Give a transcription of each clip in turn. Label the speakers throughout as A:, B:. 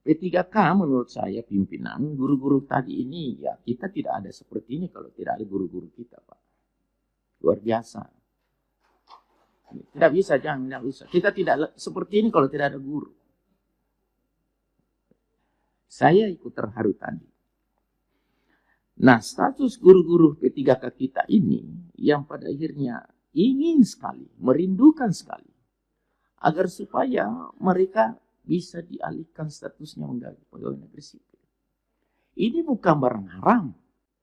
A: P3K menurut saya pimpinan guru-guru tadi ini, ya kita tidak ada seperti ini kalau tidak ada guru-guru kita, Pak. Luar biasa. Tidak bisa, jangan, tidak bisa. Kita tidak seperti ini kalau tidak ada guru. Saya ikut terharu tadi. Nah, status guru-guru P3K kita ini yang pada akhirnya ingin sekali, merindukan sekali, agar supaya mereka bisa dialihkan statusnya menjadi pegawai negeri sipil. Ini bukan barang haram.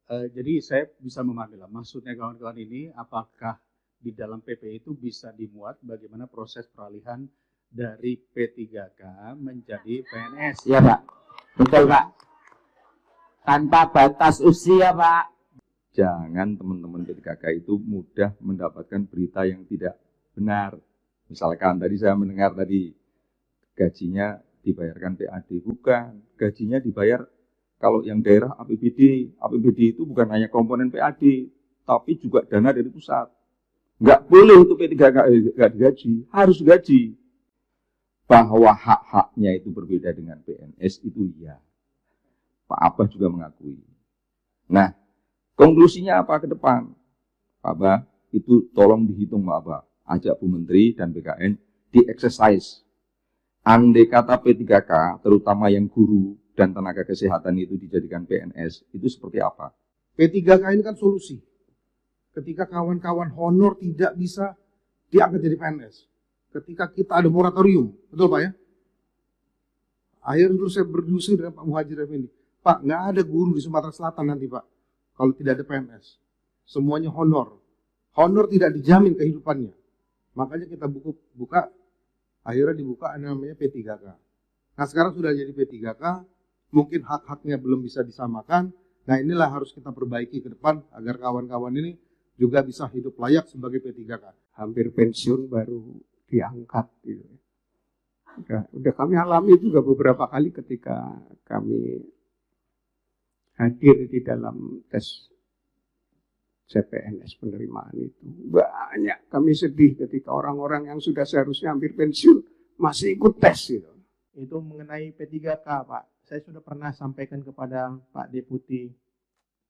B: Jadi saya bisa memahami lah, maksudnya kawan-kawan ini, apakah di dalam PP itu bisa dimuat bagaimana proses peralihan dari P3K menjadi PNS?
C: Ya Pak, betul Pak. Tanpa batas usia Pak.
D: Jangan teman-teman P3K itu mudah mendapatkan berita yang tidak benar. Misalkan tadi saya mendengar tadi gajinya dibayarkan PAD, bukan. Gajinya dibayar kalau yang daerah APBD. APBD itu bukan hanya komponen PAD, tapi juga dana dari pusat. Nggak boleh untuk P3K nggak digaji, harus gaji. Bahwa hak-haknya itu berbeda dengan PNS itu iya. Pak Abah juga mengakui. Nah, konklusinya apa ke depan? Pak Abah, itu tolong dihitung Pak Abah. Ajak Bu Menteri dan BKN di-exercise. Andai kata P3K, terutama yang guru dan tenaga kesehatan itu dijadikan PNS, itu seperti apa?
E: P3K ini kan solusi. Ketika kawan-kawan honor tidak bisa diangkat jadi PNS. Ketika kita ada moratorium, betul Pak ya? Akhirnya dulu saya berdiskusi dengan Pak Muhajir Effendi. Pak, nggak ada guru di Sumatera Selatan nanti Pak, kalau tidak ada PNS. Semuanya honor. Honor tidak dijamin kehidupannya. Makanya kita buka, akhirnya dibuka namanya P3K. Nah sekarang sudah jadi P3K, mungkin hak-haknya belum bisa disamakan. Nah inilah harus kita perbaiki ke depan agar kawan-kawan ini juga bisa hidup layak sebagai P3K.
F: Hampir pensiun baru diangkat gitu. Udah kami alami juga beberapa kali ketika kami hadir di dalam tes CPNS penerimaan itu. Banyak kami sedih ketika orang-orang yang sudah seharusnya hampir pensiun masih ikut tes gitu.
G: Itu mengenai P3K Pak. Saya sudah pernah sampaikan kepada Pak Deputi.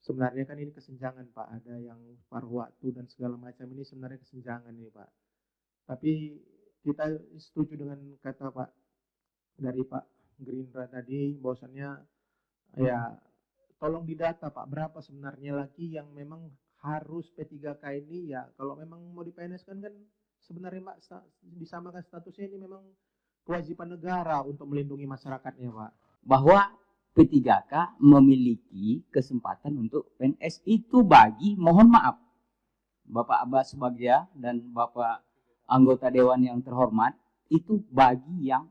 G: Sebenarnya kan ini kesenjangan Pak. Ada yang paruh waktu dan segala macam ini sebenarnya kesenjangan ini Pak. Tapi kita setuju dengan kata Pak dari Pak Gerindra tadi bahwasannya ya tolong didata Pak berapa sebenarnya lagi yang memang harus P3K ini ya kalau memang mau di PNS kan sebenarnya Pak disamakan statusnya ini memang kewajiban negara untuk melindungi masyarakatnya Pak.
C: Bahwa P3K memiliki kesempatan untuk PNS itu bagi, mohon maaf, Bapak Abbas Subagja dan Bapak anggota Dewan yang terhormat, itu bagi yang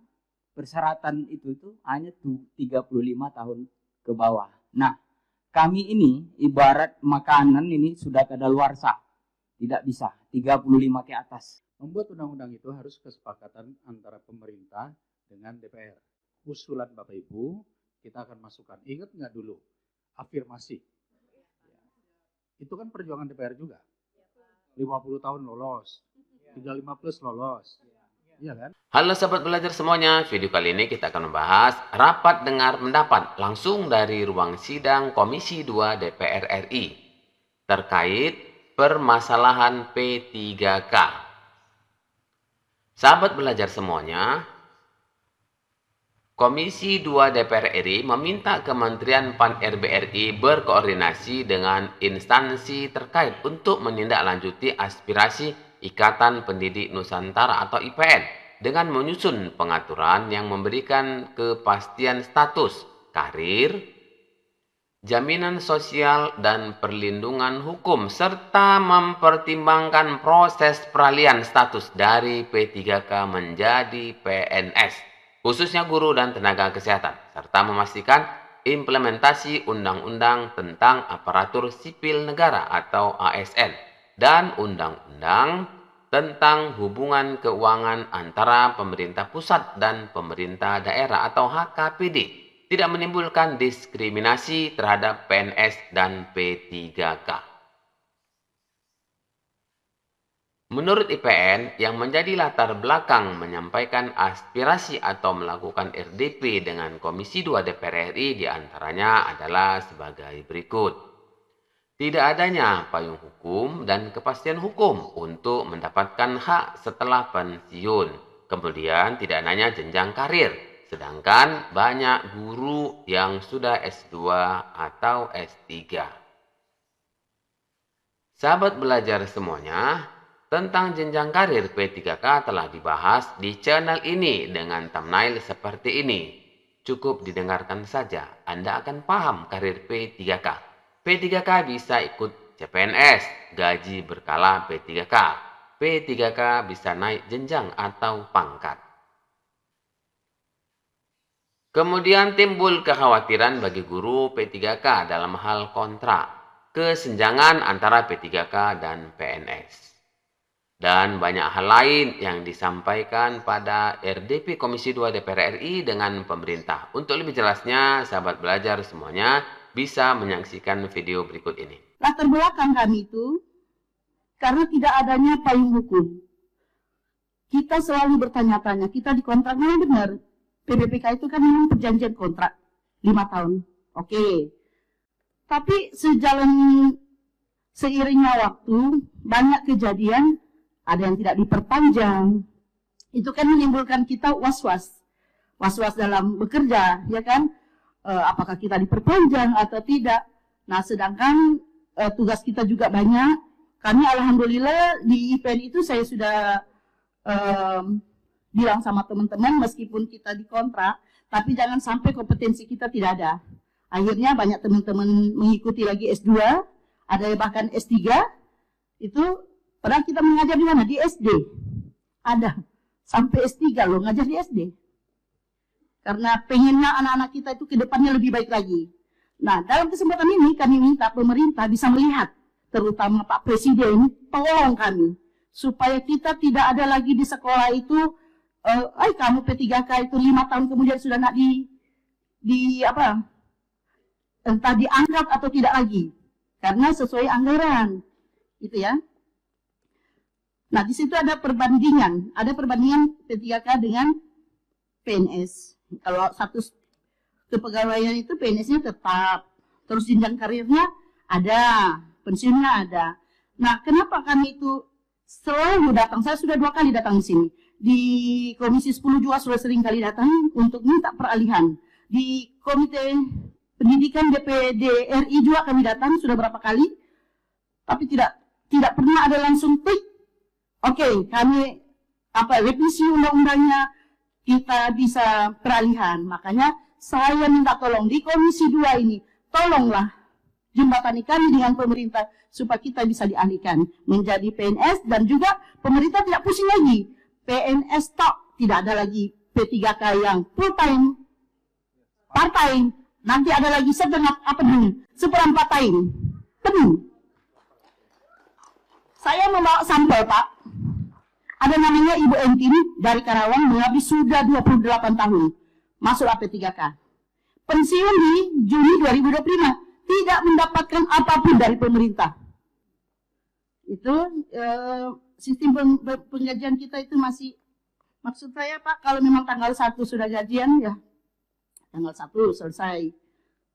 C: persyaratan itu hanya 35 tahun ke bawah. Nah, kami ini ibarat makanan ini sudah kadaluarsa, tidak bisa 35 ke atas.
B: Membuat undang-undang itu harus kesepakatan antara pemerintah dengan DPR. Usulan Bapak Ibu kita akan masukkan. Ingat nggak dulu afirmasi? Itu kan perjuangan DPR juga. 50 tahun lolos, 35 plus lolos. Iya kan?
H: Halo sahabat belajar semuanya, video kali ini kita akan membahas rapat dengar pendapat langsung dari ruang sidang Komisi 2 DPR RI terkait permasalahan P3K. Sahabat belajar semuanya, Komisi 2 DPR RI meminta Kementerian PAN-RB RI berkoordinasi dengan instansi terkait untuk menindaklanjuti aspirasi Ikatan Pendidik Nusantara atau IPN dengan menyusun pengaturan yang memberikan kepastian status, karir, jaminan sosial dan perlindungan hukum serta mempertimbangkan proses peralihan status dari P3K menjadi PNS, khususnya guru dan tenaga kesehatan, serta memastikan implementasi Undang-Undang tentang Aparatur Sipil Negara atau ASN dan Undang-Undang tentang hubungan keuangan antara pemerintah pusat dan pemerintah daerah atau HKPD tidak menimbulkan diskriminasi terhadap PNS dan P3K. Menurut IPN, yang menjadi latar belakang menyampaikan aspirasi atau melakukan RDP dengan Komisi 2 DPR RI diantaranya adalah sebagai berikut. Tidak adanya payung hukum dan kepastian hukum untuk mendapatkan hak setelah pensiun. Kemudian tidak adanya jenjang karir, sedangkan banyak guru yang sudah S2 atau S3. Sahabat belajar semuanya, tentang jenjang karir P3K telah dibahas di channel ini dengan thumbnail seperti ini. Cukup didengarkan saja, Anda akan paham karir P3K. P3K bisa ikut CPNS, gaji berkala P3K. P3K bisa naik jenjang atau pangkat. Kemudian timbul kekhawatiran bagi guru P3K dalam hal kontrak, kesenjangan antara P3K dan PNS. Dan banyak hal lain yang disampaikan pada RDP Komisi 2 DPR RI dengan pemerintah. Untuk lebih jelasnya, sahabat belajar semuanya bisa menyaksikan video berikut ini.
I: Latar belakang kami itu, karena tidak adanya payung hukum. Kita selalu bertanya-tanya, kita dikontrak, memang benar. PBPK itu kan memang perjanjian kontrak 5 tahun. Oke. Tapi seiringnya waktu, banyak kejadian, ada yang tidak diperpanjang. Itu kan menimbulkan kita was-was. Was-was dalam bekerja, ya kan? Apakah kita diperpanjang atau tidak. Nah, sedangkan tugas kita juga banyak. Kami alhamdulillah di IPN itu saya sudah bilang sama teman-teman, meskipun kita dikontrak, tapi jangan sampai kompetensi kita tidak ada. Akhirnya banyak teman-teman mengikuti lagi S2, ada yang bahkan S3, itu padahal kita mengajar di mana? Di SD. Ada. Sampai S3 loh, ngajar di SD. Karena pengennya anak-anak kita itu ke depannya lebih baik lagi. Nah, dalam kesempatan ini kami minta pemerintah bisa melihat, terutama Pak Presiden, tolong kami. Supaya kita tidak ada lagi di sekolah itu, kamu P3K itu 5 tahun kemudian sudah nak entah diangkat atau tidak lagi. Karena sesuai anggaran. Gitu ya. Nah, di situ ada perbandingan P3K dengan PNS. Kalau status kepegawaian itu PNS-nya tetap, terus jenjang karirnya ada, pensiunnya ada. Nah, kenapa kami itu selalu datang? Saya sudah 2 kali datang di sini. Di Komisi 10 juga sudah sering kali datang untuk minta peralihan. Di Komite Pendidikan DPD RI juga kami datang sudah berapa kali, tapi tidak pernah ada langsung klik. Oke, kami revisi undang-undangnya, kita bisa peralihan. Makanya saya minta tolong di Komisi 2 ini, tolonglah jembatani kami dengan pemerintah supaya kita bisa dialihkan menjadi PNS, dan juga pemerintah tidak pusing lagi. PNS tok, tidak ada lagi P3K yang full time, part time. Nanti ada lagi seperempat time, penuh. Saya membawa sampel, Pak. Ada namanya Ibu Entin dari Karawang, mengabdi sudah 28 tahun. Masuk P3K. Pensiun di Juni 2025. Tidak mendapatkan apapun dari pemerintah. Itu sistem penggajian kita itu masih, maksud saya Pak, kalau memang tanggal 1 sudah gajian, ya tanggal 1 selesai.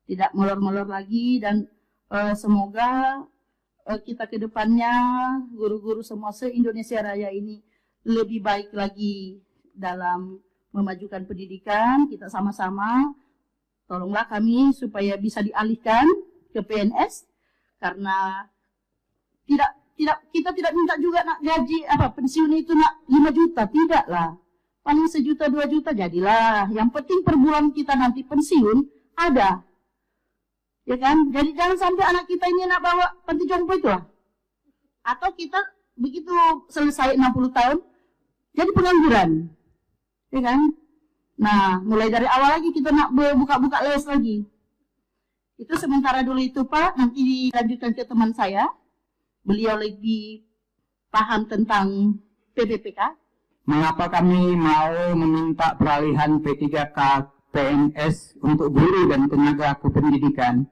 I: Tidak molor-molor lagi, dan semoga kita ke depannya, guru-guru semua se-Indonesia Raya ini lebih baik lagi dalam memajukan pendidikan. Kita sama-sama tolonglah kami supaya bisa dialihkan ke PNS, karena kita tidak minta juga nak gaji pensiun itu nak 5 juta, tidak lah. Paling 1 juta 2 juta jadilah. Yang penting per bulan kita nanti pensiun ada. Ya kan? Jadi jangan sampai anak kita ini nak bawa panti jompo itu lah. Atau kita begitu selesai 60 tahun jadi pengangguran. Ya kan? Nah, mulai dari awal lagi kita nak buka-buka les lagi. Itu sementara dulu itu Pak, nanti dilanjutkan ke teman saya. Beliau lebih paham tentang PBPK.
C: Mengapa kami mau meminta peralihan P3K PNS untuk guru dan tenaga kependidikan?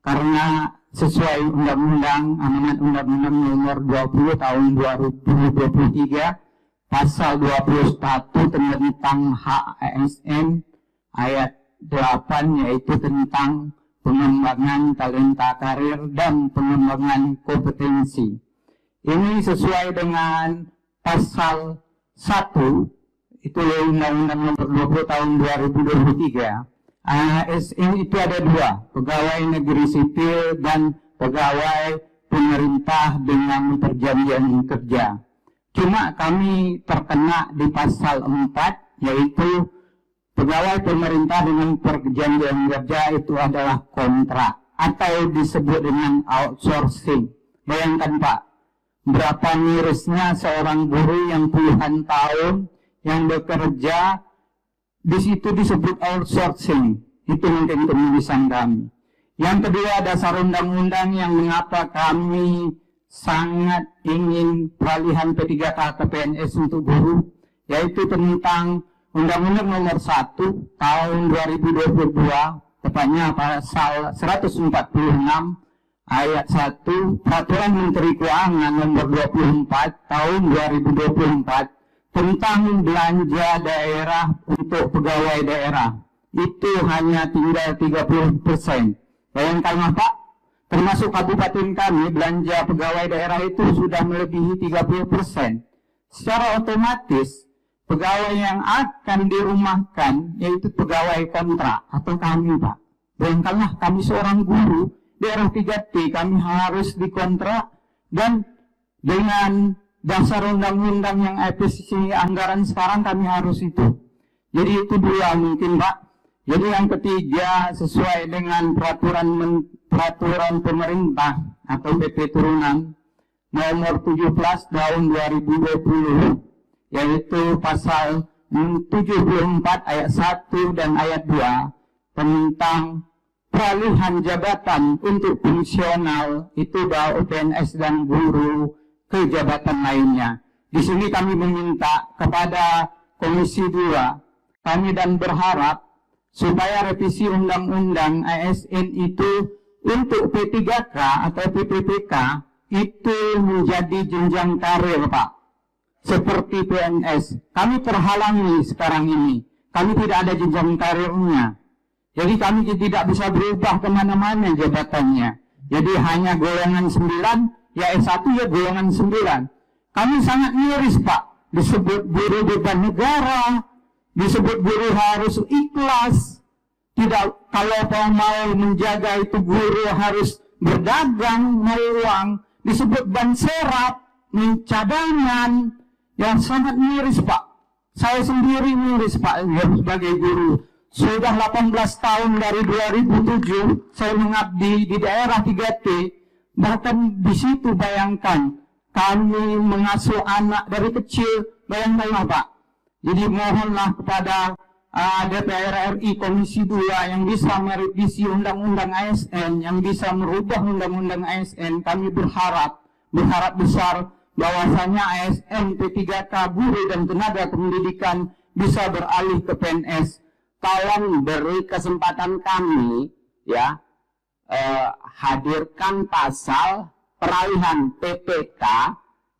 C: Karena sesuai Undang-Undang Amanat Undang-Undang Nomor 20 Tahun 2023 Pasal 21 tentang hak ASN ayat 8 yaitu tentang pengembangan talenta karir dan pengembangan kompetensi. Ini sesuai dengan pasal 1 itu Undang-Undang Nomor 20 Tahun 2023. ASN itu ada dua, pegawai negeri sipil dan pegawai pemerintah dengan perjanjian kerja. Cuma kami terkena di pasal 4 yaitu pegawai pemerintah dengan perjanjian kerja itu adalah kontrak atau disebut dengan outsourcing. Bayangkan Pak, berapa mirisnya seorang guru yang puluhan tahun yang bekerja di situ disebut outsourcing. Itu mungkin penulisan kami. Yang kedua, dasar undang-undang yang mengapa kami sangat ingin peralihan P3K ke PNS untuk guru, yaitu tentang Undang-Undang Nomor 1 Tahun 2022, tepatnya pasal 146 ayat 1 Peraturan Menteri Keuangan Nomor 24 Tahun 2024 tentang belanja daerah untuk pegawai daerah. Itu hanya tinggal 30%. Bayangkan Pak, termasuk kabupaten kami, belanja pegawai daerah itu sudah melebihi 30%. Secara otomatis, pegawai yang akan dirumahkan, yaitu pegawai kontrak, atau kami Pak. Bayangkanlah kami seorang guru, daerah 3T, kami harus dikontrak, dan dengan dasar undang-undang yang efisiensi anggaran sekarang kami harus itu. Jadi itu dua mungkin Pak. Jadi yang ketiga sesuai dengan peraturan pemerintah atau PP turunan nomor 17 tahun 2020 yaitu pasal 74 ayat 1 dan ayat 2 tentang peralihan jabatan untuk fungsional itu baik PNS dan guru ke jabatan lainnya. Di sini kami meminta kepada Komisi 2, kami dan berharap supaya revisi Undang-Undang ASN itu untuk P3K atau PPPK itu menjadi jenjang karir Pak. Seperti PNS. Kami terhalangi sekarang ini. Kami tidak ada jenjang karirnya. Jadi kami tidak bisa berubah kemana-mana jabatannya. Jadi hanya golongan 9, ya S1 ya golongan 9. Kami sangat miris Pak. Disebut guru beban negara, disebut guru harus ikhlas. Tidak, kalau mau menjaga itu guru harus berdagang, meluang. Disebut ban serap, cadangan. Yang sangat miris Pak. Saya sendiri miris Pak sebagai guru. Sudah 18 tahun dari 2007 saya mengabdi di daerah 3T. Bahkan di situ bayangkan kami mengasuh anak dari kecil, bayangkan Pak. Jadi mohonlah kepada DPR RI Komisi 2 yang bisa merevisi Undang-Undang ASN, yang bisa merubah Undang-Undang ASN. Kami berharap besar bahwasanya ASN P3K guru dan tenaga pendidikan bisa beralih ke PNS. Tolong beri kesempatan kami ya. Hadirkan pasal peralihan PPK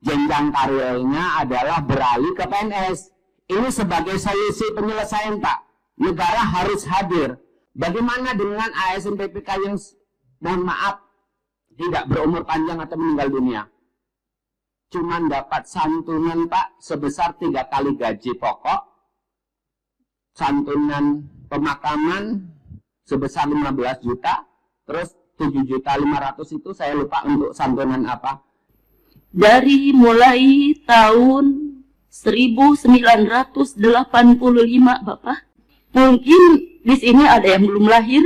C: jenjang karirnya adalah beralih ke PNS. Ini sebagai solusi penyelesaian Pak. Negara harus hadir. Bagaimana dengan ASN PPK yang mohon maaf tidak berumur panjang atau meninggal dunia? Cuman dapat santunan Pak sebesar 3 kali gaji pokok. Santunan pemakaman sebesar 15 juta. Terus 7.500.000 itu saya lupa untuk santunan apa.
I: Dari mulai tahun 1985 Bapak. Mungkin di sini ada yang belum lahir.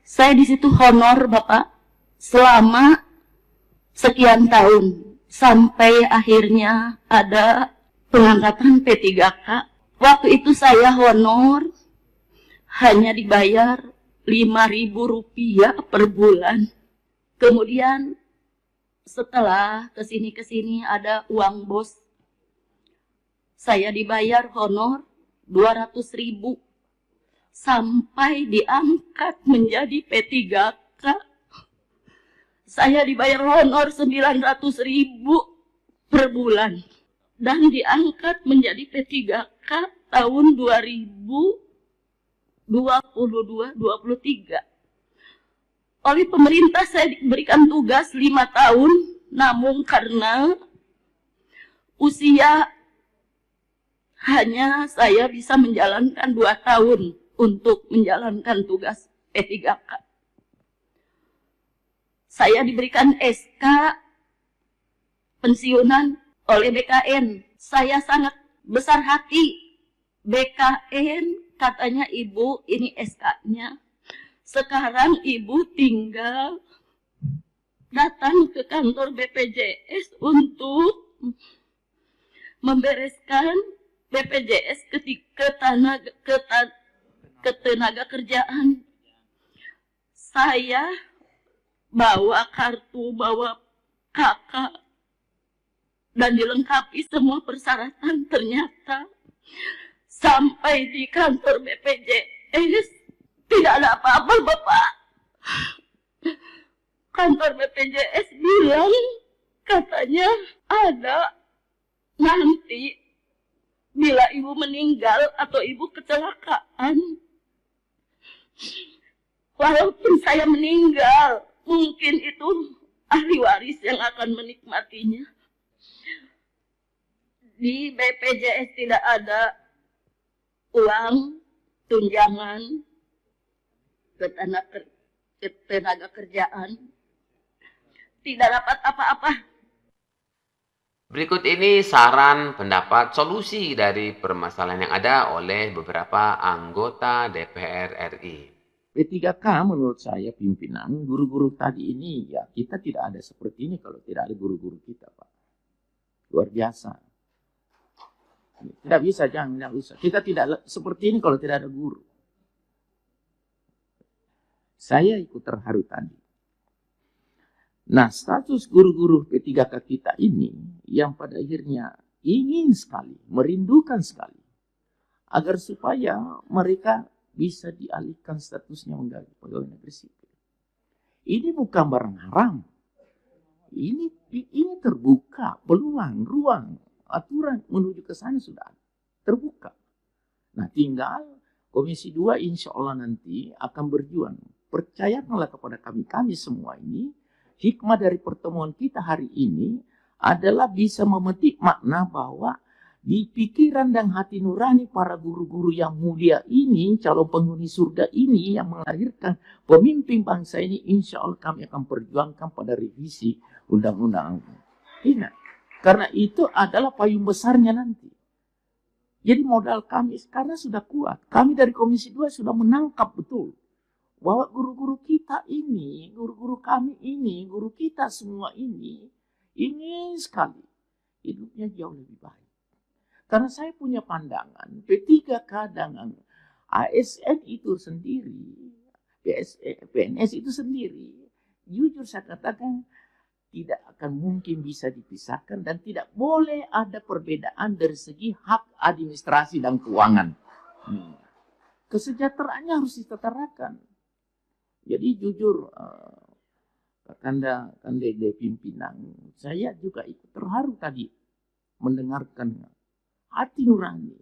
I: Saya di situ honor Bapak selama sekian tahun sampai akhirnya ada pengangkatan P3K. Waktu itu saya honor hanya dibayar Rp5.000 per bulan. Kemudian setelah kesini ada uang bos. Saya dibayar honor 200.000 sampai diangkat menjadi P3K. Saya dibayar honor 900.000 per bulan dan diangkat menjadi P3K tahun 2022-23. Oleh pemerintah saya diberikan tugas 5 tahun, namun karena usia hanya saya bisa menjalankan 2 tahun untuk menjalankan tugas P3K. Saya diberikan SK pensiunan oleh BKN. Saya sangat besar hati. BKN katanya, Ibu, ini SK-nya. Sekarang Ibu tinggal datang ke kantor BPJS untuk membereskan BPJS ketenaga kerjaan. Saya bawa kartu, bawa kakak, dan dilengkapi semua persyaratan. Ternyata sampai di kantor BPJS tidak ada apa-apa, Bapak. Kantor BPJS bilang katanya ada nanti bila Ibu meninggal atau Ibu kecelakaan. Walaupun saya meninggal, mungkin itu ahli waris yang akan menikmatinya. Di BPJS tidak ada uang tunjangan ketenaga kerjaan. Tidak dapat apa-apa.
H: Berikut ini saran, pendapat, solusi dari permasalahan yang ada oleh beberapa anggota DPR RI.
A: P3K menurut saya pimpinan, guru-guru tadi ini, ya kita tidak ada seperti ini kalau tidak ada guru-guru kita, Pak. Luar biasa. Tidak bisa, jangan bisa. Kita tidak seperti ini kalau tidak ada guru. Saya ikut terharu tadi. Nah, status guru-guru P3K kita ini yang pada akhirnya ingin sekali, merindukan sekali, agar supaya mereka bisa dialihkan statusnya menjadi pegawai negeri sipil. Ini bukan barang haram. Ini terbuka peluang, ruang, aturan menuju ke sana sudah terbuka. Nah, tinggal Komisi 2 insya Allah nanti akan berjuang. Percayakanlah kepada kami semua ini, hikmah dari pertemuan kita hari ini adalah bisa memetik makna bahwa di pikiran dan hati nurani para guru-guru yang mulia ini, calon penghuni surga ini yang melahirkan pemimpin bangsa ini, insya Allah kami akan perjuangkan pada revisi undang-undang. Ingat, karena itu adalah payung besarnya nanti. Jadi modal kami karena sudah kuat. Kami dari Komisi 2 sudah menangkap betul bahwa guru-guru kita ini, guru-guru kami ini, guru kita semua ini ingin sekali hidupnya jauh lebih baik. Karena saya punya pandangan, P3K dengan ASN itu sendiri, PNS itu sendiri, jujur saya katakan tidak akan mungkin bisa dipisahkan dan tidak boleh ada perbedaan dari segi hak administrasi dan keuangan. Kesejahteraannya harus ditetapkan. Jadi jujur, Kanda pimpinan, saya juga ikut terharu tadi mendengarkan hati nurani.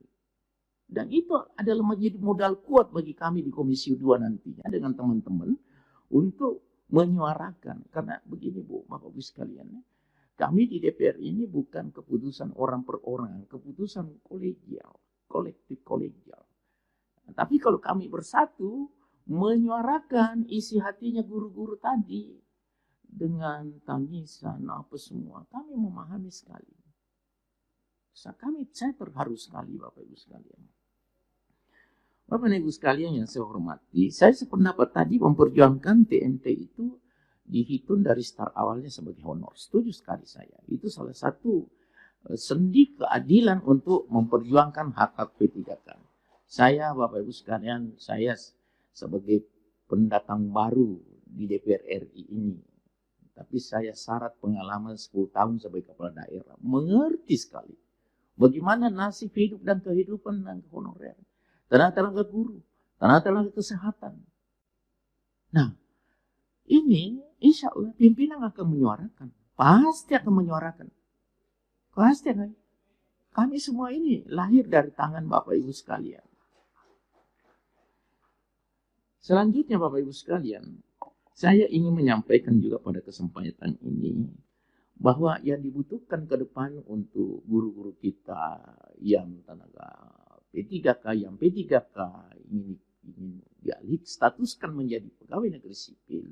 A: Dan itu adalah menjadi modal kuat bagi kami di Komisi 2 nantinya dengan teman-teman untuk menyuarakan. Karena begini Bu, Bapak Ibu sekalian, kami di DPR ini bukan keputusan orang per orang, keputusan kolegial, kolektif kolegial. Tapi kalau kami bersatu menyuarakan isi hatinya guru-guru tadi dengan tangisan apa semua, kami memahami sekali. Saya terharu sekali Bapak Ibu sekalian. Bapak Ibu sekalian yang saya hormati, saya sependapat tadi memperjuangkan TNT itu dihitung dari start awalnya sebagai honor. Setuju sekali saya. Itu salah satu sendi keadilan untuk memperjuangkan hak-hak P3K. Saya Bapak Ibu sekalian, saya sebagai pendatang baru di DPR RI ini, tapi saya syarat pengalaman 10 tahun sebagai kepala daerah, mengerti sekali bagaimana nasib hidup dan kehidupan dan honorer, tenaga guru, tenaga kesehatan. Nah, ini insya Allah pimpinan akan menyuarakan. Pasti akan menyuarakan. Pasti akan. Kami semua ini lahir dari tangan Bapak Ibu sekalian. Selanjutnya Bapak Ibu sekalian, saya ingin menyampaikan juga pada kesempatan ini bahwa yang dibutuhkan ke depan untuk guru-guru kita yang tenaga P3K, yang P3K ingin dialih statuskan menjadi pegawai negeri sipil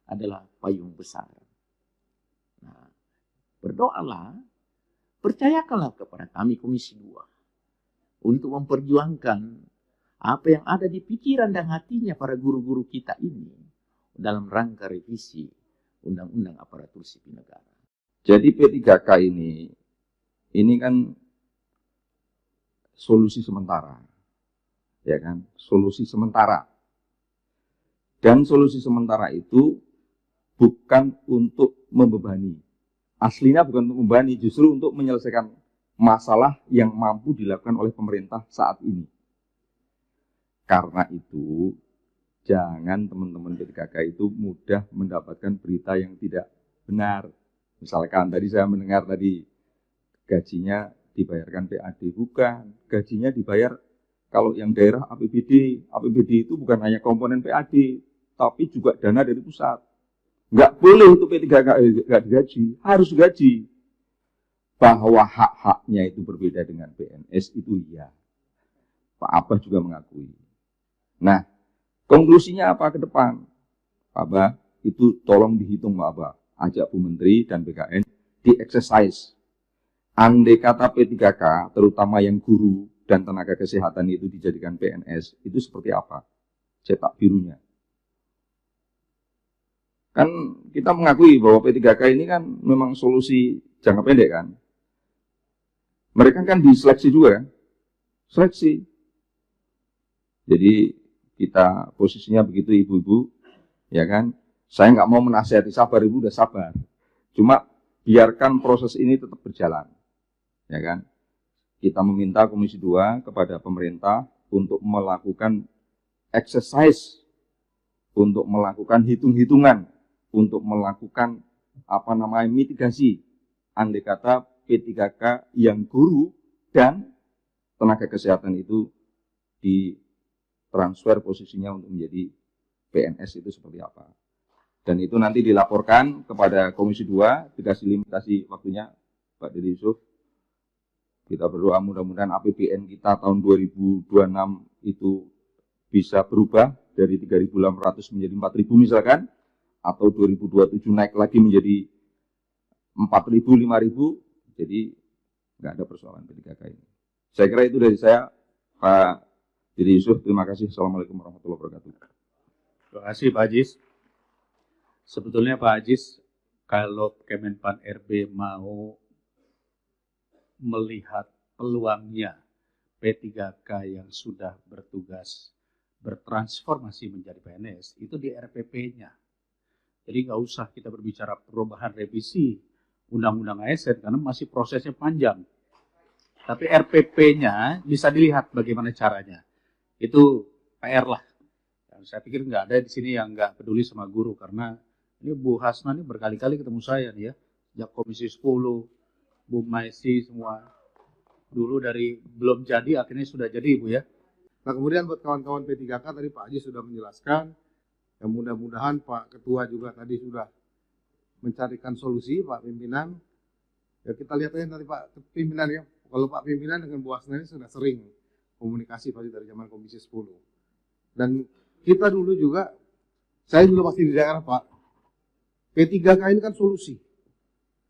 A: adalah payung besar. Nah, berdoalah, percayakanlah kepada kami Komisi 2 untuk memperjuangkan apa yang ada di pikiran dan hatinya para guru-guru kita ini dalam rangka revisi Undang-Undang Aparatur Sipil Negara.
D: Jadi P3K ini kan solusi sementara, ya kan? Solusi sementara. Dan solusi sementara itu bukan untuk membebani. Aslinya bukan untuk membebani, justru untuk menyelesaikan masalah yang mampu dilakukan oleh pemerintah saat ini. Karena itu, jangan teman-teman P3K itu mudah mendapatkan berita yang tidak benar. Misalkan tadi saya mendengar tadi gajinya dibayarkan PAD, bukan. Gajinya dibayar kalau yang daerah APBD. APBD itu bukan hanya komponen PAD, tapi juga dana dari pusat. Nggak boleh untuk P3K nggak digaji, harus digaji. Bahwa hak-haknya itu berbeda dengan PNS itu iya. Pak Abah juga mengakui. Nah, konklusinya apa ke depan? Pak Abah, itu tolong dihitung Pak Abah. Ajak Bu Menteri dan BKN di-exercise. Andai kata P3K, terutama yang guru dan tenaga kesehatan itu dijadikan PNS, itu seperti apa? Cetak birunya. Kan kita mengakui bahwa P3K ini kan memang solusi jangka pendek kan. Mereka kan diseleksi juga kan. Seleksi. Jadi kita posisinya begitu ibu-ibu, ya kan. Saya nggak mau menasihati sabar, ibu udah sabar. Cuma biarkan proses ini tetap berjalan, ya kan. Kita meminta Komisi 2 kepada pemerintah untuk melakukan exercise, untuk melakukan hitung-hitungan, untuk melakukan mitigasi. Andai kata P3K yang guru dan tenaga kesehatan itu ditransfer posisinya untuk menjadi PNS itu seperti apa. Dan itu nanti dilaporkan kepada Komisi 2, dikasih limitasi waktunya, Pak Dede Yusuf. Kita berdoa mudah-mudahan APBN kita tahun 2026 itu bisa berubah dari 3.800 menjadi 4.000 misalkan, atau 2027 naik lagi menjadi 4.000, 5.000, jadi nggak ada persoalan P3K ini. Saya kira itu dari saya, Pak Dede Yusuf. Terima kasih. Assalamualaikum warahmatullahi wabarakatuh.
B: Terima kasih Pak Ajis. Sebetulnya Pak Ajis, kalau Kemenpan RB mau melihat peluangnya P3K yang sudah bertugas bertransformasi menjadi PNS, itu di RPP-nya. Jadi nggak usah kita berbicara perubahan revisi Undang-Undang ASN karena masih prosesnya panjang. Tapi RPP-nya bisa dilihat bagaimana caranya. Itu PR lah. Dan saya pikir nggak ada di sini yang nggak peduli sama guru karena ini Bu Hasna ini berkali-kali ketemu saya nih ya. Sejak Komisi 10, Bu Maisi semua. Dulu dari belum jadi akhirnya sudah jadi Ibu ya.
E: Nah kemudian buat kawan-kawan P3K tadi Pak Haji sudah menjelaskan. Ya mudah-mudahan Pak Ketua juga tadi sudah mencarikan solusi Pak Pimpinan. Ya kita lihat aja nanti Pak Pimpinan ya. Kalau Pak Pimpinan dengan Bu Hasna ini sudah sering komunikasi pasti dari zaman Komisi 10. Dan kita dulu juga, saya dulu masih di daerah Pak. P3K ini kan solusi.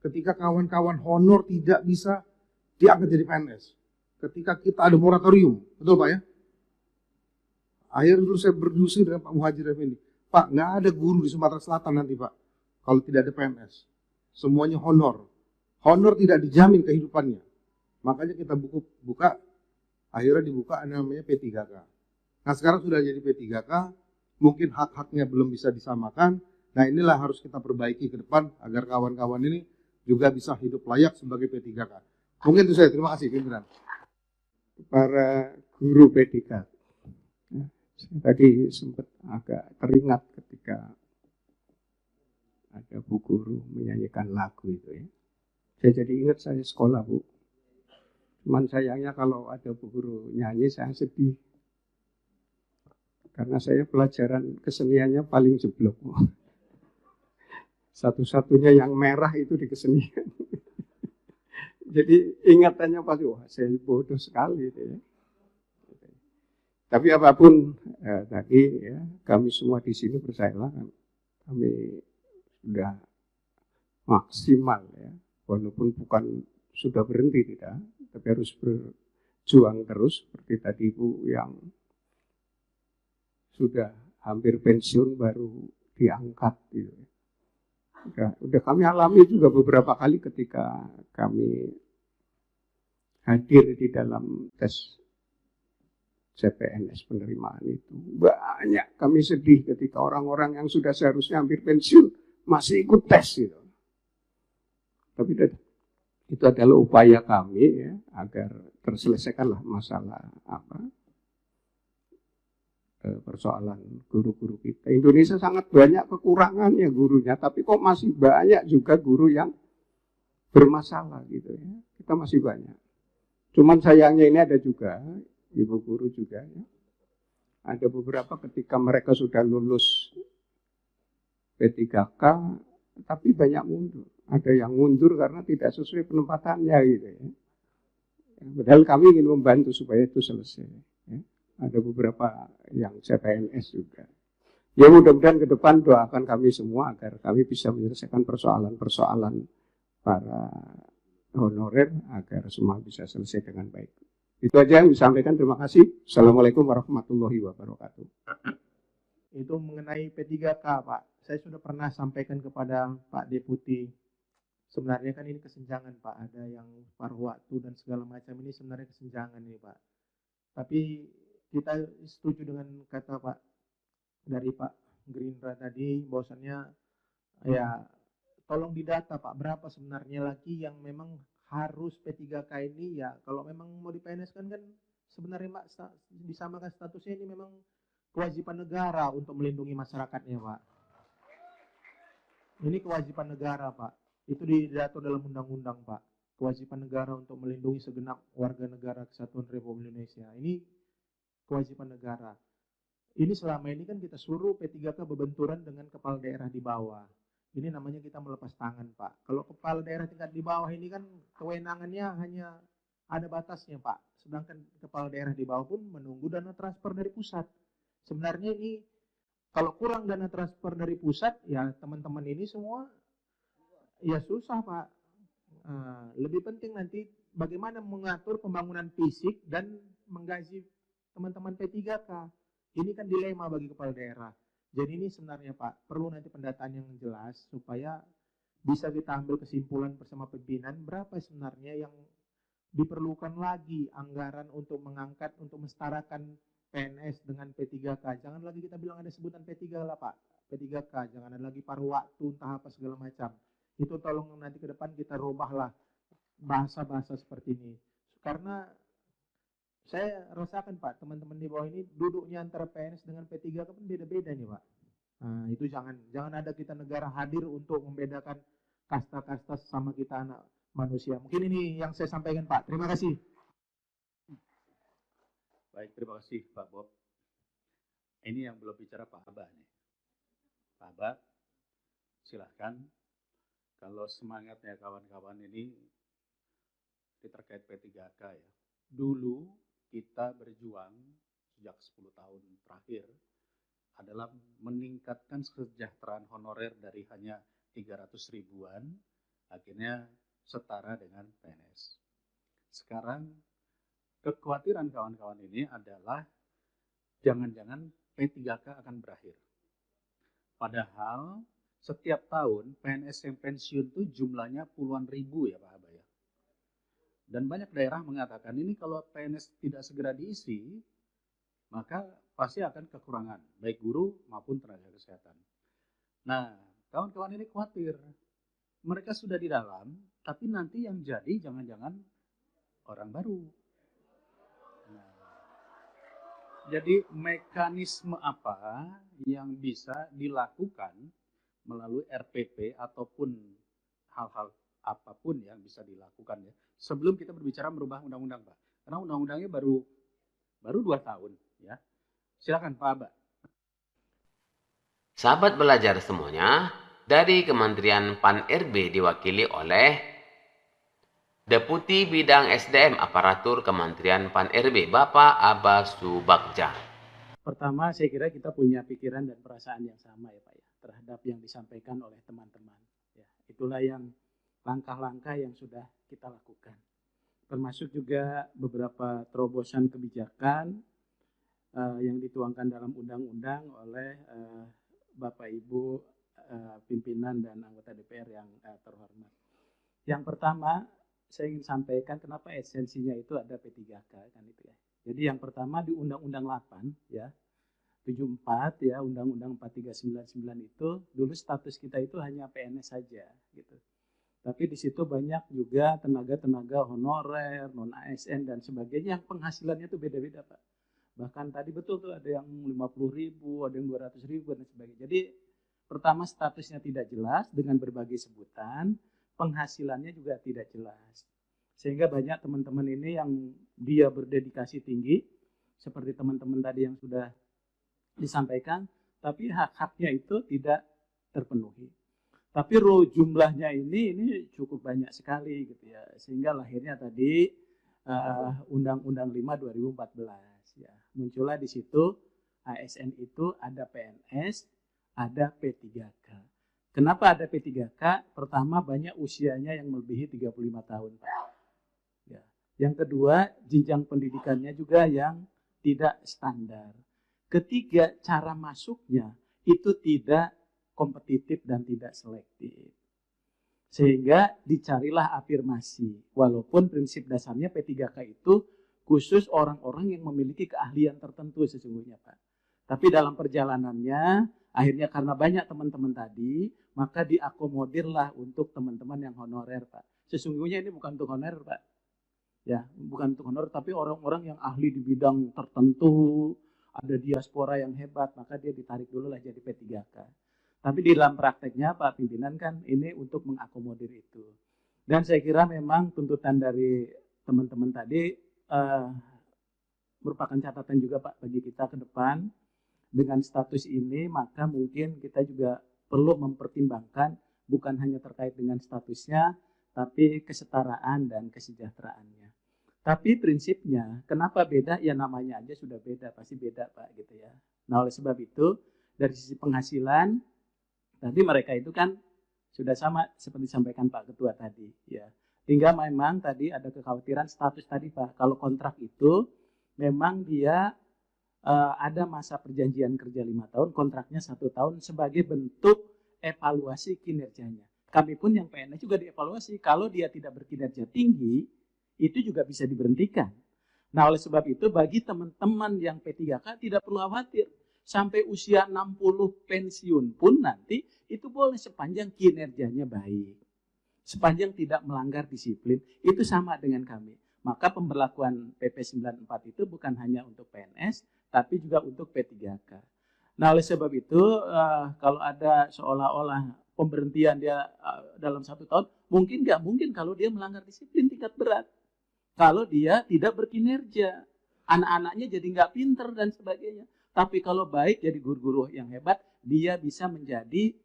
E: Ketika kawan-kawan honor tidak bisa diangkat jadi PNS. Ketika kita ada moratorium. Betul Pak ya? Akhirnya dulu saya berdiskusi dengan Pak Muhajir Effendi. Pak, nggak ada guru di Sumatera Selatan nanti Pak. Kalau tidak ada PNS. Semuanya honor. Honor tidak dijamin kehidupannya. Makanya kita buka, akhirnya dibuka namanya P3K. Nah sekarang sudah jadi P3K, mungkin hak-haknya belum bisa disamakan. Nah inilah harus kita perbaiki ke depan agar kawan-kawan ini juga bisa hidup layak sebagai P3K. Mungkin itu saya, terima kasih pimpinan.
F: Para guru P3K, saya tadi sempat agak teringat ketika Bu Guru menyanyikan lagu itu ya. Saya jadi ingat saya sekolah Bu. Cuman sayangnya kalau ada Bu Guru nyanyi saya sedih. Karena saya pelajaran keseniannya paling jeblok Bu. Satu-satunya yang merah itu di kesenian. Jadi ingatannya pasti, wah saya bodoh sekali itu ya. Tapi apapun tadi ya, kami semua di sini percayalah kami sudah maksimal ya, walaupun bukan sudah berhenti tidak, tapi harus berjuang terus seperti tadi Ibu yang sudah hampir pensiun baru diangkat gitu. Udah kami alami juga beberapa kali ketika kami hadir di dalam tes CPNS penerimaan itu. Banyak kami sedih ketika orang-orang yang sudah seharusnya hampir pensiun masih ikut tes gitu. Tapi itu adalah upaya kami ya, agar terselesaikanlah masalah persoalan guru-guru kita. Indonesia sangat banyak kekurangannya gurunya, tapi kok masih banyak juga guru yang bermasalah gitu ya. Kita masih banyak. Cuman sayangnya ini ada juga Ibu Guru juga ya. Ada beberapa ketika mereka sudah lulus P3K tapi banyak mundur. Ada yang mundur karena tidak sesuai penempatannya gitu ya. Padahal kami ingin membantu supaya itu selesai ya. Ada beberapa yang CPNS juga. Ya mudah-mudahan ke depan doakan kami semua agar kami bisa menyelesaikan persoalan-persoalan para honorer agar semua bisa selesai dengan baik. Itu aja yang disampaikan. Terima kasih. Assalamualaikum warahmatullahi wabarakatuh.
G: Itu mengenai P3K Pak. Saya sudah pernah sampaikan kepada Pak Deputi. Sebenarnya kan ini kesenjangan Pak. Ada yang paruh waktu dan segala macam ini sebenarnya kesenjangan ini Pak. Tapi kita setuju dengan kata Pak dari Pak Gerindra tadi bahwasannya ya tolong didata Pak berapa sebenarnya lagi yang memang harus P3K ini ya kalau memang mau di PNS kan sebenarnya Pak disamakan statusnya ini memang kewajiban negara untuk melindungi masyarakatnya Pak. Ini kewajiban negara Pak. Itu diatur dalam undang-undang Pak. Kewajiban negara untuk melindungi segenap warga negara Kesatuan Republik Indonesia. Ini kewajiban negara. Ini selama ini kan kita suruh P3K berbenturan dengan kepala daerah di bawah. Ini namanya kita melepas tangan Pak. Kalau kepala daerah tingkat di bawah ini kan kewenangannya hanya ada batasnya Pak. Sedangkan kepala daerah di bawah pun menunggu dana transfer dari pusat. Sebenarnya ini kalau kurang dana transfer dari pusat ya teman-teman ini semua ya susah Pak. Lebih penting nanti bagaimana mengatur pembangunan fisik dan menggaji teman-teman P3K. Ini kan dilema bagi kepala daerah. Jadi ini sebenarnya Pak, perlu nanti pendataan yang jelas supaya bisa kita ambil kesimpulan bersama pimpinan berapa sebenarnya yang diperlukan lagi anggaran untuk mengangkat, untuk mensetarakan PNS dengan P3K. Jangan lagi kita bilang ada sebutan P3 lah Pak, P3K. Jangan ada lagi paruh waktu, entah apa segala macam. Itu tolong nanti ke depan kita rubahlah bahasa-bahasa seperti ini. Karena saya rasakan Pak, teman-teman di bawah ini duduknya antara PNS dengan P3K kan beda-beda nih Pak. Nah, itu jangan ada kita negara hadir untuk membedakan kasta-kasta sama kita anak manusia. Mungkin ini yang saya sampaikan Pak. Terima kasih.
B: Baik, terima kasih Pak Bob. Ini yang belum bicara Pak Aba nih. Pak Aba, silahkan. Kalau semangatnya kawan-kawan ini terkait P3K ya. Dulu kita berjuang sejak 10 tahun terakhir adalah meningkatkan kesejahteraan honorer dari hanya 300 ribuan, akhirnya setara dengan PNS. Sekarang kekhawatiran kawan-kawan ini adalah jangan-jangan P3K akan berakhir. Padahal setiap tahun PNS yang pensiun itu jumlahnya puluhan ribu ya Pak Aba ya. Dan banyak daerah mengatakan ini kalau PNS tidak segera diisi, maka pasti akan kekurangan, baik guru maupun tenaga kesehatan. Nah, kawan-kawan ini khawatir. Mereka sudah di dalam, tapi nanti yang jadi jangan-jangan orang baru. Nah, jadi mekanisme apa yang bisa dilakukan melalui RPP ataupun hal-hal apapun yang bisa dilakukan ya. Sebelum kita berbicara merubah undang-undang, Pak. Karena undang-undangnya baru 2 tahun ya. Silakan Pak Aba.
H: Sahabat belajar semuanya, dari Kementerian Pan-RB diwakili oleh Deputi Bidang SDM Aparatur Kementerian Pan-RB, Bapak Aba Subagja.
B: Pertama, saya kira kita punya pikiran dan perasaan yang sama ya Pak ya, terhadap yang disampaikan oleh teman-teman. Ya, itulah yang langkah-langkah yang sudah kita lakukan. Termasuk juga beberapa terobosan kebijakan yang dituangkan dalam undang-undang oleh Bapak Ibu pimpinan dan anggota DPR yang terhormat. Yang pertama, saya ingin sampaikan kenapa esensinya itu ada P3K kan itu ya. Jadi yang pertama di Undang-Undang 8 ya, 74 ya, Undang-Undang 4399 itu dulu status kita itu hanya PNS saja gitu. Tapi di situ banyak juga tenaga-tenaga honorer, non ASN dan sebagainya yang penghasilannya itu beda-beda Pak. Bahkan tadi betul tuh ada yang 50.000, ada yang 200.000 dan sebagainya. Jadi pertama statusnya tidak jelas dengan berbagai sebutan, penghasilannya juga tidak jelas. Sehingga banyak teman-teman ini yang dia berdedikasi tinggi, seperti teman-teman tadi yang sudah disampaikan, tapi hak-haknya itu tidak terpenuhi. Tapi jumlahnya ini cukup banyak sekali gitu ya. Sehingga lahirnya tadi Undang-Undang 5 2014 ya. Muncullah di situ ASN itu ada PNS, ada P3K. Kenapa ada P3K? Pertama banyak usianya yang melebihi 35 tahun, Pak. Ya. Yang kedua, jenjang pendidikannya juga yang tidak standar. Ketiga, cara masuknya itu tidak kompetitif dan tidak selektif. Sehingga dicarilah afirmasi. Walaupun prinsip dasarnya P3K itu khusus orang-orang yang memiliki keahlian tertentu sesungguhnya, Pak. Tapi dalam perjalanannya, akhirnya karena banyak teman-teman tadi, maka diakomodirlah untuk teman-teman yang honorer, Pak. Sesungguhnya ini bukan untuk honorer, Pak. Ya, bukan untuk honorer, tapi orang-orang yang ahli di bidang tertentu, ada diaspora yang hebat, maka dia ditarik dulu lah jadi P3K. Tapi di dalam prakteknya, Pak Pimpinan kan ini untuk mengakomodir itu. Dan saya kira memang tuntutan dari teman-teman tadi merupakan catatan juga, Pak, bagi kita ke depan. Dengan status ini, maka mungkin kita juga perlu mempertimbangkan bukan hanya terkait dengan statusnya, tapi kesetaraan dan kesejahteraannya. Tapi prinsipnya, kenapa beda? Ya namanya aja sudah beda, pasti beda Pak gitu ya. Nah oleh sebab itu, dari sisi penghasilan, tadi mereka itu kan sudah sama seperti disampaikan Pak Ketua tadi. Ya. Tinggal memang tadi ada kekhawatiran status tadi Pak, kalau kontrak itu memang dia ada masa perjanjian kerja 5 tahun, kontraknya 1 tahun sebagai bentuk evaluasi kinerjanya. Kami pun yang PNS juga dievaluasi, kalau dia tidak berkinerja tinggi, itu juga bisa diberhentikan. Nah oleh sebab itu bagi teman-teman yang P3K tidak perlu khawatir. Sampai usia 60 pensiun pun nanti itu boleh sepanjang kinerjanya baik. Sepanjang tidak melanggar disiplin, itu sama dengan kami. Maka pemberlakuan PP 94 itu bukan hanya untuk PNS, tapi juga untuk P3K. Nah oleh sebab itu kalau ada seolah-olah pemberhentian dia dalam 1 tahun, mungkin nggak mungkin kalau dia melanggar disiplin tingkat berat. Kalau dia tidak berkinerja, anak-anaknya jadi nggak pinter dan sebagainya. Tapi kalau baik jadi guru-guru yang hebat, dia bisa menjadi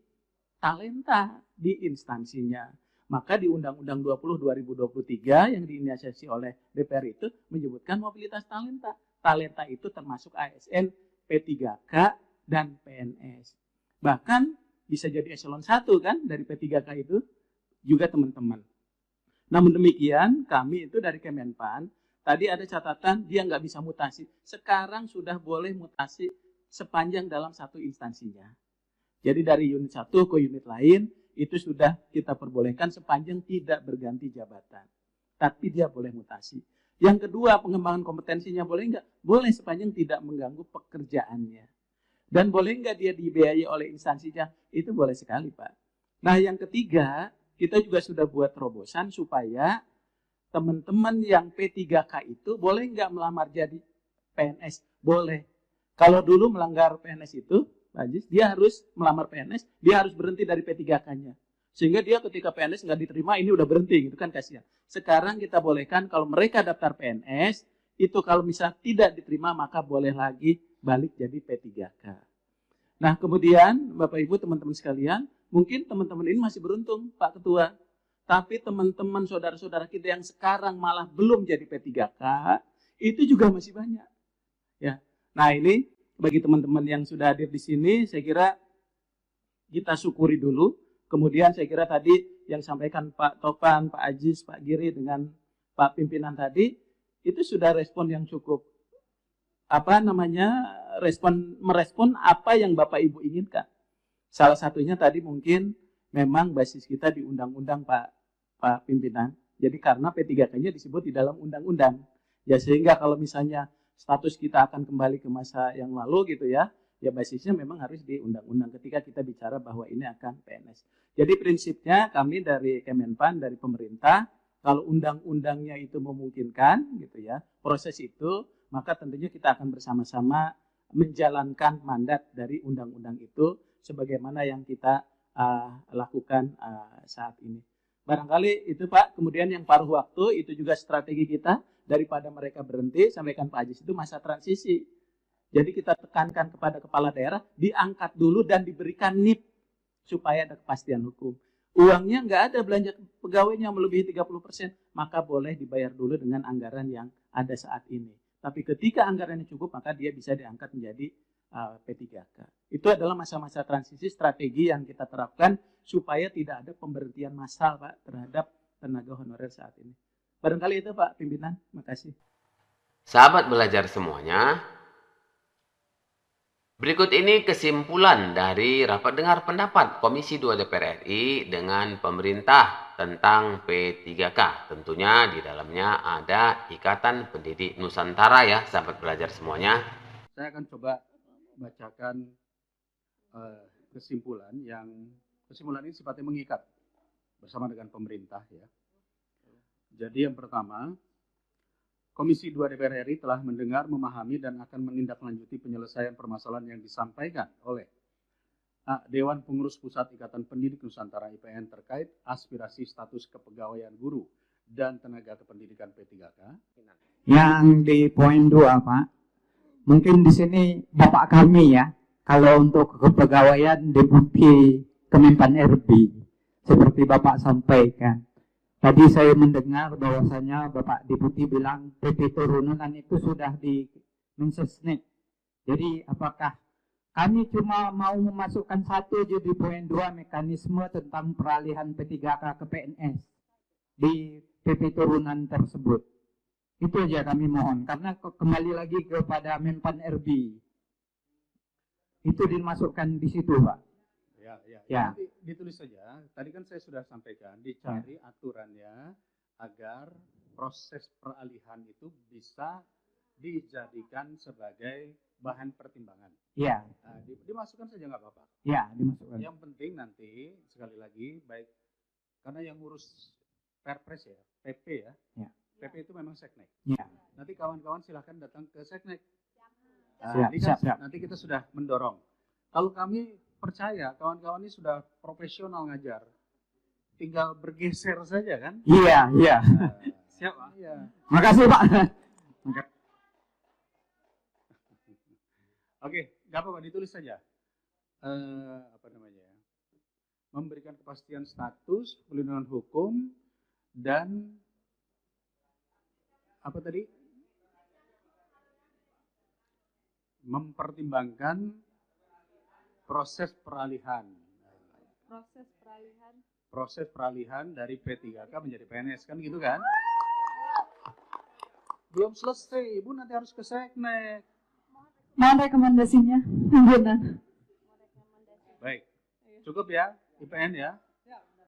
B: talenta di instansinya. Maka di Undang-Undang 20 2023 yang diinisiasi oleh DPR itu menyebutkan mobilitas talenta. Talenta itu termasuk ASN, P3K, dan PNS. Bahkan bisa jadi eselon 1 kan dari P3K itu juga teman-teman. Namun demikian kami itu dari Kemenpan, tadi ada catatan dia nggak bisa mutasi. Sekarang sudah boleh mutasi sepanjang dalam satu instansinya. Jadi dari unit 1 ke unit lain itu sudah kita perbolehkan sepanjang tidak berganti jabatan. Tapi dia boleh mutasi. Yang kedua, pengembangan kompetensinya boleh nggak? Boleh sepanjang tidak mengganggu pekerjaannya. Dan boleh nggak dia dibiayai oleh instansinya? Itu boleh sekali, Pak. Nah, yang ketiga, kita juga sudah buat terobosan supaya teman-teman yang P3K itu boleh nggak melamar jadi PNS? Boleh. Kalau dulu melanggar PNS itu,
J: Pak Ajis, dia harus melamar PNS, dia harus berhenti dari P3K-nya. Sehingga dia ketika PNS nggak diterima, ini udah berhenti, gitu kan kasihan. Sekarang kita bolehkan kalau mereka daftar PNS, itu kalau misalnya tidak diterima, maka boleh lagi balik jadi P3K. Nah, kemudian Bapak Ibu, teman-teman sekalian, mungkin teman-teman ini masih beruntung, Pak Ketua. Tapi teman-teman saudara-saudara kita yang sekarang malah belum jadi P3K, itu juga masih banyak. Ya. Nah, ini bagi teman-teman yang sudah hadir di sini, saya kira kita syukuri dulu. Kemudian saya kira tadi yang sampaikan Pak Topan, Pak Ajis, Pak Giri dengan Pak pimpinan tadi, itu sudah respon yang cukup merespon apa yang Bapak Ibu inginkan. Salah satunya tadi mungkin memang basis kita di undang-undang Pak pimpinan. Jadi karena P3K-nya disebut di dalam undang-undang. Ya sehingga kalau misalnya status kita akan kembali ke masa yang lalu gitu ya, ya basisnya memang harus di undang-undang ketika kita bicara bahwa ini akan PNS. Jadi prinsipnya kami dari Kemenpan, dari pemerintah, kalau undang-undangnya itu memungkinkan gitu ya, proses itu, maka tentunya kita akan bersama-sama menjalankan mandat dari undang-undang itu sebagaimana yang kita lakukan saat ini. Barangkali itu Pak, kemudian yang paruh waktu itu juga strategi kita daripada mereka berhenti, sampaikan Pak Ajis, itu masa transisi. Jadi kita tekankan kepada kepala daerah, diangkat dulu dan diberikan NIP supaya ada kepastian hukum. Uangnya nggak ada, belanja pegawainya melebihi 30%, maka boleh dibayar dulu dengan anggaran yang ada saat ini. Tapi ketika anggarannya cukup, maka dia bisa diangkat menjadi P3K. Itu adalah masa-masa transisi strategi yang kita terapkan supaya tidak ada pemberhentian massal Pak terhadap tenaga honorer saat ini. Barangkali itu Pak Pimpinan, makasih.
H: Sahabat belajar semuanya, berikut ini kesimpulan dari rapat dengar pendapat Komisi 2 DPR RI dengan pemerintah tentang P3K. Tentunya di dalamnya ada Ikatan Pendidik Nusantara ya, sahabat belajar semuanya.
B: Saya akan coba bacakan kesimpulan ini sifatnya mengikat bersama dengan pemerintah ya. Jadi yang pertama, Komisi 2 DPR RI telah mendengar, memahami, dan akan menindaklanjuti penyelesaian permasalahan yang disampaikan oleh Dewan Pengurus Pusat Ikatan Pendidik Nusantara IPN terkait aspirasi status kepegawaian guru dan tenaga kependidikan P3K.
C: Yang di poin 2 Pak, mungkin di sini Bapak kami ya, kalau untuk kepegawaian Deputi Kemenpan RB, seperti Bapak sampaikan. Tadi saya mendengar bahwasanya Bapak Deputi bilang PP turunan itu sudah di Mensesnek. Jadi apakah kami cuma mau memasukkan satu aja di poin 2 mekanisme tentang peralihan P3K ke PNS di PP turunan tersebut. Itu aja kami mohon, karena kembali lagi kepada Menpan RB. Itu dimasukkan di situ Pak. Ya.
B: Nanti ditulis saja. Tadi kan saya sudah sampaikan, dicari aturannya agar proses peralihan itu bisa dijadikan sebagai bahan pertimbangan.
C: Ya.
B: Nah, dimasukkan saja nggak apa-apa.
C: Ya, dimasukkan.
B: Yang penting nanti sekali lagi baik karena yang ngurus Perpres ya, PP ya.
C: Ya.
B: PP itu memang Seknek.
C: Ya.
B: Nanti kawan-kawan silahkan datang ke Seknek.
C: Siap.
B: Nanti kita sudah mendorong. Kalau kami percaya kawan-kawan ini sudah profesional ngajar, tinggal bergeser saja kan?
C: Iya.
B: Siap Pak. Iya.
C: Makasih Pak.
B: Oke, nggak apa-apa, ditulis saja. Memberikan kepastian status, perlindungan hukum, dan apa tadi? Mempertimbangkan proses peralihan dari P3K menjadi PNS, kan gitu kan? Belum selesai, Ibu nanti harus ke Seknek.
K: Mohon rekomendasinya, pimpinan.
B: Baik, cukup ya, IPN ya.